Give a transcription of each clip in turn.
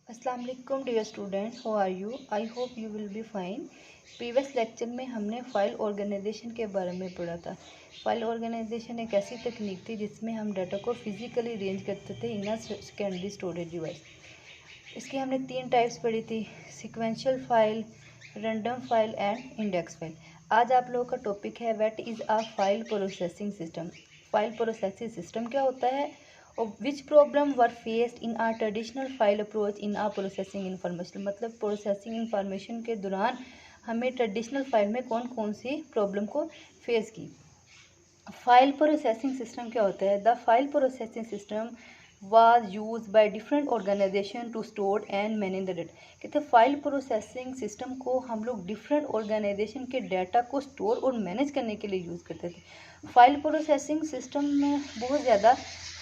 अस्सलाम वालेकुम dear students, how are you? I hope you will be fine. Previous lecture में हमने file organisation के बारे में पढ़ा था। फ़ाइल ऑर्गेनाइजेशन एक ऐसी तकनीक थी जिसमें हम डाटा को फिज़िकली अरेंज करते थे in a secondary storage device. इसकी हमने 3 टाइप्स पढ़ी थी: sequential file, random file and index file. आज आप लोगों का टॉपिक है what is a file processing system. File processing system क्या होता है और which problem were faced in a traditional file approach in a processing information. मतलब प्रोसेसिंग इंफॉर्मेशन के दौरान हमें ट्रेडिशनल फाइल में कौन कौन सी प्रॉब्लम को फेस की। फाइल प्रोसेसिंग सिस्टम क्या होता है? The file processing system was used by different organization to store and manage the data। कहते हैं फाइल प्रोसेसिंग सिस्टम को हम लोग डिफरेंट ऑर्गेनाइजेशन के डाटा को स्टोर और मैनेज करने के लिए यूज़ करते थे। फाइल प्रोसेसिंग सिस्टम में बहुत ज़्यादा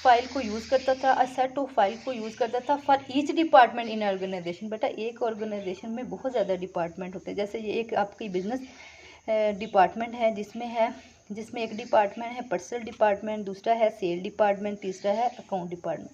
फाइल को यूज़ करता था, अ सेट ऑफ फाइल को यूज़ करता था for each department in organization. बेटा एक ऑर्गेनाइजेशन में बहुत ज़्यादा डिपार्टमेंट होते हैं। जैसे ये एक आपकी बिजनेस डिपार्टमेंट है जिसमें एक डिपार्टमेंट है पर्सनल डिपार्टमेंट, दूसरा है सेल डिपार्टमेंट, तीसरा है अकाउंट डिपार्टमेंट।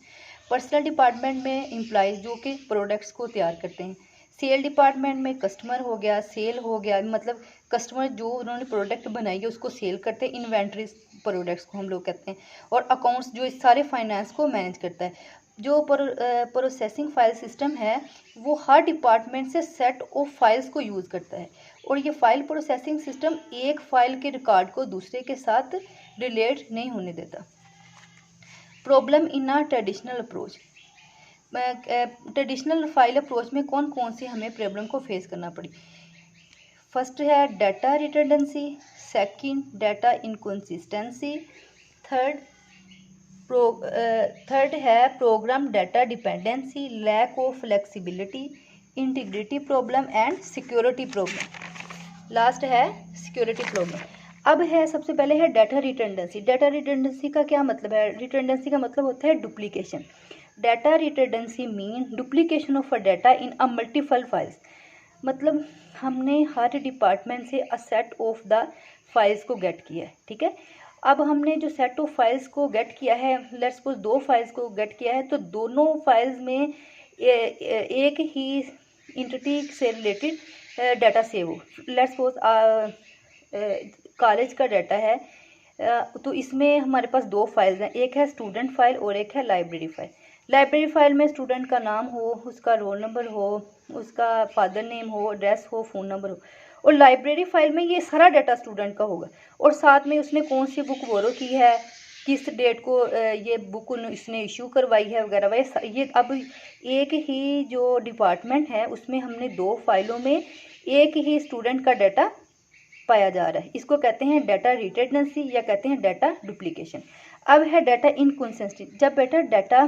पर्सनल डिपार्टमेंट में एम्प्लॉयज़ जो कि प्रोडक्ट्स को तैयार करते हैं। सेल डिपार्टमेंट में कस्टमर हो गया, सेल हो गया, मतलब कस्टमर जो उन्होंने प्रोडक्ट बनाई है उसको सेल करते हैं, इन्वेंट्री प्रोडक्ट्स को हम लोग कहते हैं। और अकाउंट्स जो इस सारे फाइनेंस को मैनेज करता है। जो प्रोसेसिंग फाइल सिस्टम है वो हर डिपार्टमेंट से सेट ऑफ फाइल्स को यूज़ करता है और ये फाइल प्रोसेसिंग सिस्टम एक फाइल के रिकॉर्ड को दूसरे के साथ रिलेट नहीं होने देता। Problem in a traditional approach. Traditional file approach में कौन कौन सी हमें प्रॉब्लम को फेस करना पड़ी? फर्स्ट है data redundancy, second data inconsistency, third है program data dependency, lack of flexibility, integrity problem and security problem. Last है सिक्योरिटी प्रॉब्लम। अब है सबसे पहले है डाटा रिडंडेंसी। डाटा रिडंडेंसी का क्या मतलब है? रिडंडेंसी का मतलब होता है duplication. Data redundancy mean duplication of a data in a multiple files. मतलब हमने हर डिपार्टमेंट से अ सेट ऑफ द फाइल्स को गेट किया है, ठीक है। अब हमने जो सेट ऑफ फाइल्स को गेट किया है, लेट्स सपोज 2 फाइल्स को गेट किया है, तो दोनों फाइल्स में एक ही इंटिटी से रिलेटेड डाटा सेव हो। लेट्स सपोज कॉलेज का डाटा है, तो इसमें हमारे पास 2 फाइल्स हैं, एक है स्टूडेंट फाइल और एक है लाइब्रेरी फाइल। लाइब्रेरी फाइल में स्टूडेंट का नाम हो, उसका रोल नंबर हो, उसका फादर नेम हो, एड्रेस हो, फ़ोन नंबर हो। और लाइब्रेरी फाइल में ये सारा डाटा स्टूडेंट का होगा और साथ में उसने कौन सी बुक बोरो की है, किस डेट को ये बुक इसने इशू करवाई है वगैरह वगैरह। ये अब एक ही जो डिपार्टमेंट है उसमें हमने 2 फाइलों में एक ही स्टूडेंट का डाटा पाया जा रहा है। इसको कहते हैं डाटा रिडंडेंसी या कहते हैं डाटा डुप्लीकेशन। अब है डाटा इनकंसिस्टेंसी। जब बेटा डाटा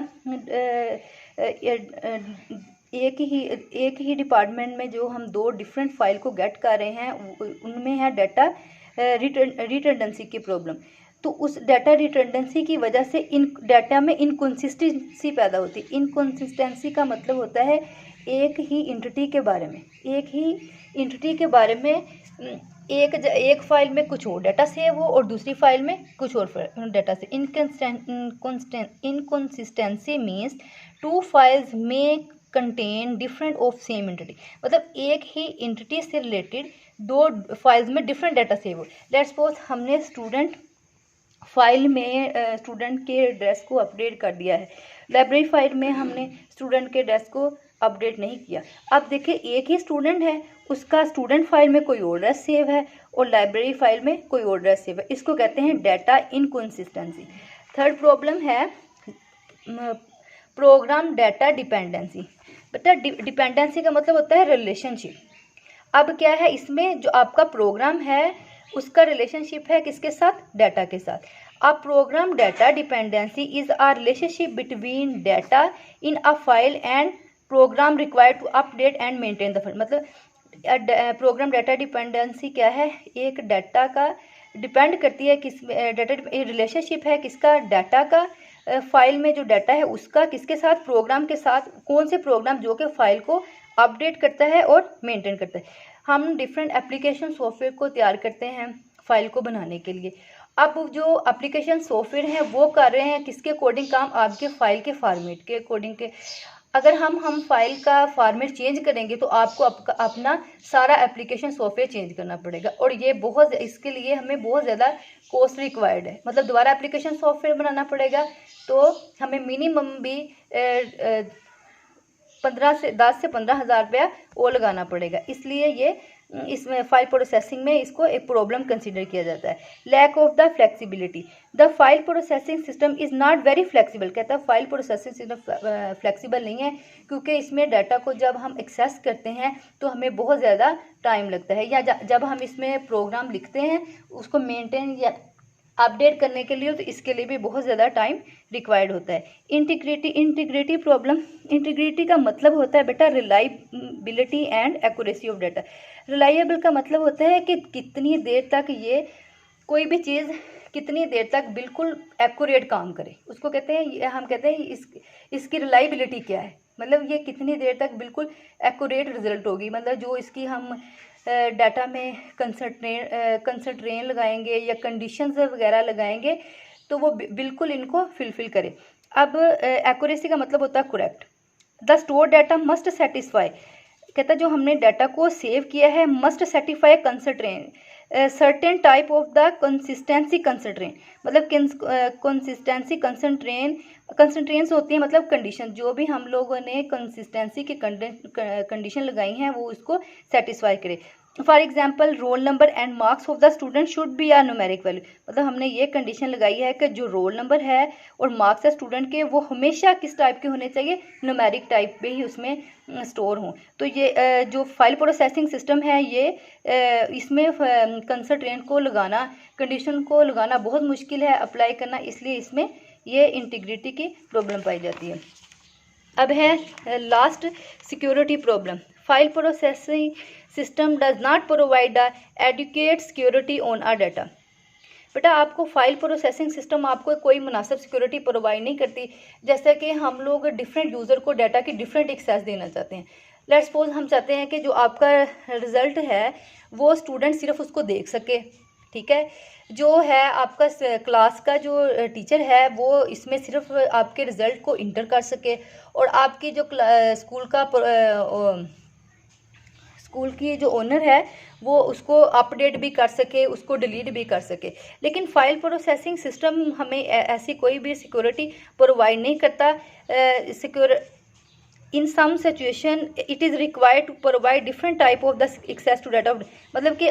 एक ही डिपार्टमेंट में जो हम 2 डिफरेंट फाइल को गेट कर रहे हैं उनमें है डाटा रिडंडेंसी की प्रॉब्लम। तो उस डाटा रिडंडेंसी की वजह से इन डाटा में इनकंसिस्टेंसी पैदा होती है। इनकंसिस्टेंसी का मतलब होता है एक ही इंटिटी के बारे में एक फाइल में कुछ और डाटा सेव हो और दूसरी फाइल में कुछ और data save. Inconsistency means 2 files में contain different of same entity. मतलब एक ही एंटिटी से रिलेटेड 2 फाइल्स में डिफरेंट डाटा सेव हो। लेट्स सपोज हमने स्टूडेंट फाइल में स्टूडेंट के एड्रेस को अपडेट कर दिया है, लाइब्रेरी फाइल में हमने स्टूडेंट के एड्रेस को अपडेट नहीं किया। अब देखिए एक ही स्टूडेंट है, उसका स्टूडेंट फाइल में कोई और एड्रेस सेव है और लाइब्रेरी फाइल में कोई और एड्रेस सेव है। इसको कहते हैं डाटा इनकंसिस्टेंसी। थर्ड प्रॉब्लम है प्रोग्राम डाटा डिपेंडेंसी। बेटा डिपेंडेंसी का मतलब होता है रिलेशनशिप। अब क्या है, इसमें जो आपका प्रोग्राम है उसका रिलेशनशिप है किसके साथ? डाटा के साथ। अब program data dependency is a relationship between data in a file and program required to update and maintain the file. मतलब प्रोग्राम डाटा डिपेंडेंसी क्या है? एक डाटा का डिपेंड करती है किस डाटा रिलेशनशिप है किसका? डाटा का। फाइल में जो डाटा है उसका किसके साथ? प्रोग्राम के साथ। कौन से प्रोग्राम? जो कि फाइल को अपडेट करता है और मेंटेन करता है। हम डिफरेंट एप्लीकेशन सॉफ्टवेयर को तैयार करते हैं फाइल को बनाने के लिए। अब जो एप्लीकेशन सॉफ्टवेयर हैं वो कर रहे हैं किसके अकॉर्डिंग काम? आपके फाइल के फॉर्मेट के अकॉर्डिंग के। अगर हम फाइल का फॉर्मेट चेंज करेंगे तो आपको अपना सारा एप्लीकेशन सॉफ्टवेयर चेंज करना पड़ेगा, और ये बहुत, इसके लिए हमें बहुत ज़्यादा कॉस्ट रिक्वायर्ड है। मतलब दोबारा एप्लीकेशन सॉफ्टवेयर बनाना पड़ेगा, तो हमें मिनिमम भी 10 से 15 हज़ार रुपया और लगाना पड़ेगा। इसलिए ये इसमें फाइल प्रोसेसिंग में इसको एक प्रॉब्लम कंसीडर किया जाता है। Lack of the flexibility, the file processing system is not very flexible. कहता है फाइल प्रोसेसिंग सिस्टम फ्लेक्सिबल नहीं है, क्योंकि इसमें डाटा को जब हम एक्सेस करते हैं तो हमें बहुत ज़्यादा टाइम लगता है, या जब हम इसमें प्रोग्राम लिखते हैं उसको मेंटेन या अपडेट करने के लिए, तो इसके लिए भी बहुत ज़्यादा टाइम रिक्वायर्ड होता है। इंटीग्रिटी प्रॉब्लम, इंटीग्रिटी का मतलब होता है बेटा reliability and accuracy of data. Reliable का मतलब होता है कि कितनी देर तक ये कोई भी चीज़ कितनी देर तक बिल्कुल एक्यूरेट काम करे, उसको कहते हैं, हम कहते हैं इसकी रिलायबिलिटी क्या है, मतलब ये कितनी देर तक बिल्कुल एक्यूरेट रिजल्ट होगी। मतलब जो इसकी हम डाटा में कंसंट्रेन लगाएंगे या कंडीशंस वगैरह लगाएंगे तो वो बिल्कुल इनको फिलफिल करे। अब एक्यूरेसी का मतलब होता है correct. The store data must satisfy, कहता है जो हमने डाटा को सेव किया है must satisfy constraint certain type of the consistency constraint, मतलब कंसिस्टेंसी कंसंट्रेंस होती है, मतलब कंडीशन, जो भी हम लोगों ने कंसिस्टेंसी की कंडीशन लगाई हैं वो उसको सेटिस्फाई करे। For example roll number and marks of the student should be a numeric value, मतलब हमने ये कंडीशन लगाई है कि जो रोल नंबर है और मार्क्स है स्टूडेंट के वो हमेशा किस टाइप के होने चाहिए, न्यूमेरिक टाइप पे ही उसमें स्टोर हों। तो ये जो फाइल प्रोसेसिंग सिस्टम है ये इसमें कंसंट्रेंट को लगाना, कंडीशन को लगाना बहुत मुश्किल है अप्लाई करना, इसलिए इसमें ये इंटीग्रिटी की प्रॉब्लम पाई जाती है। अब है last security problem. File processing system does not provide the adequate security on a data. बेटा आपको फाइल प्रोसेसिंग सिस्टम आपको कोई मुनासिब सिक्योरिटी प्रोवाइड नहीं करती, जैसे कि हम लोग डिफरेंट यूज़र को डाटा की डिफरेंट एक्सेस देना चाहते हैं। लेट्स सपोज हम चाहते हैं कि जो आपका रिज़ल्ट है वो स्टूडेंट सिर्फ उसको देख सके, ठीक है। जो है आपका क्लास का जो टीचर है वो इसमें सिर्फ आपके रिज़ल्ट को इंटर कर सके, और आपकी जो स्कूल की जो ओनर है वो उसको अपडेट भी कर सके, उसको डिलीट भी कर सके। लेकिन फाइल प्रोसेसिंग सिस्टम हमें ऐसी कोई भी सिक्योरिटी प्रोवाइड नहीं करता। In some situation it is required to provide different type of the access to data, मतलब कि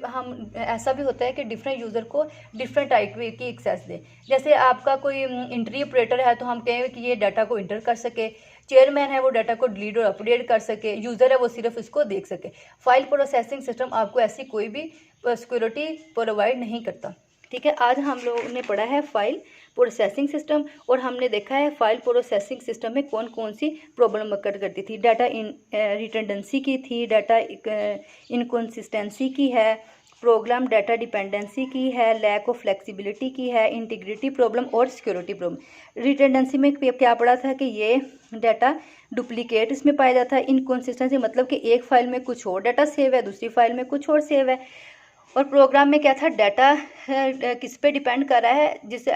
हम ऐसा भी होता है कि डिफरेंट यूज़र को डिफरेंट टाइप की एक्सेस दें। जैसे आपका कोई एंट्री ऑपरेटर है तो हम कहें कि ये डाटा को इंटर कर सके, चेयरमैन है वो डाटा को डिलीट और अपडेट कर सके, यूज़र है वो सिर्फ इसको देख सके। फाइल प्रोसेसिंग सिस्टम आपको ऐसी कोई भी सिक्योरिटी प्रोवाइड नहीं करता, ठीक है। आज हम लोगों ने पढ़ा है फाइल प्रोसेसिंग सिस्टम, और हमने देखा है फाइल प्रोसेसिंग सिस्टम में कौन कौन सी प्रॉब्लम अकर करती थी। डाटा रिडंडेंसी की थी, डाटा इनकंसिस्टेंसी की है, प्रोग्राम डाटा डिपेंडेंसी की है, लैक ऑफ फ्लेक्सिबिलिटी की है, इंटीग्रिटी प्रॉब्लम और सिक्योरिटी प्रॉब्लम। रिडंडेंसी में क्या पढ़ा था कि ये डाटा डुप्लीकेट इसमें पाया जाता है। इनकंसिस्टेंसी मतलब कि एक फाइल में कुछ और डाटा सेव है, दूसरी फाइल में कुछ और सेव है। और प्रोग्राम में क्या था, डाटा किस पे डिपेंड कर रहा है, जिस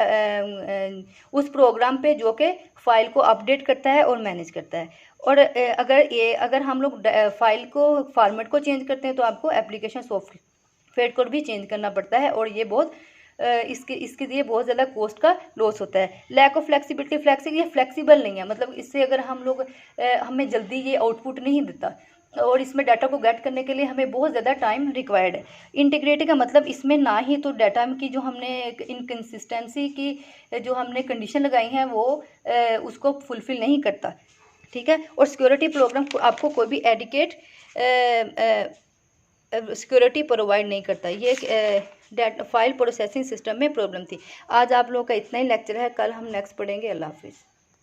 उस प्रोग्राम पे जो कि फ़ाइल को अपडेट करता है और मैनेज करता है। और अगर हम लोग फाइल को फॉर्मेट को चेंज करते हैं तो आपको एप्लीकेशन सॉफ्टवेयर को भी चेंज करना पड़ता है, और ये बहुत इसके लिए बहुत ज़्यादा कॉस्ट का लॉस होता है। लैक ऑफ फ्लेक्सिबिलिटी, ये फ्लेक्सिबल नहीं है, मतलब इससे अगर हम लोग हमें जल्दी ये आउटपुट नहीं देता, और इसमें डाटा को गेट करने के लिए हमें बहुत ज़्यादा टाइम रिक्वायर्ड है। इंटीग्रिटी का मतलब इसमें ना ही तो डाटा की जो हमने इनकंसिस्टेंसी की जो हमने कंडीशन लगाई हैं वो उसको फुलफ़िल नहीं करता, ठीक है। और सिक्योरिटी प्रोग्राम आपको कोई भी एडिकेट सिक्योरिटी प्रोवाइड नहीं करता। ये फाइल प्रोसेसिंग सिस्टम में प्रॉब्लम थी। आज आप लोगों का इतना ही लेक्चर है, कल हम नेक्स्ट पढ़ेंगे। अल्लाह हाफिज़।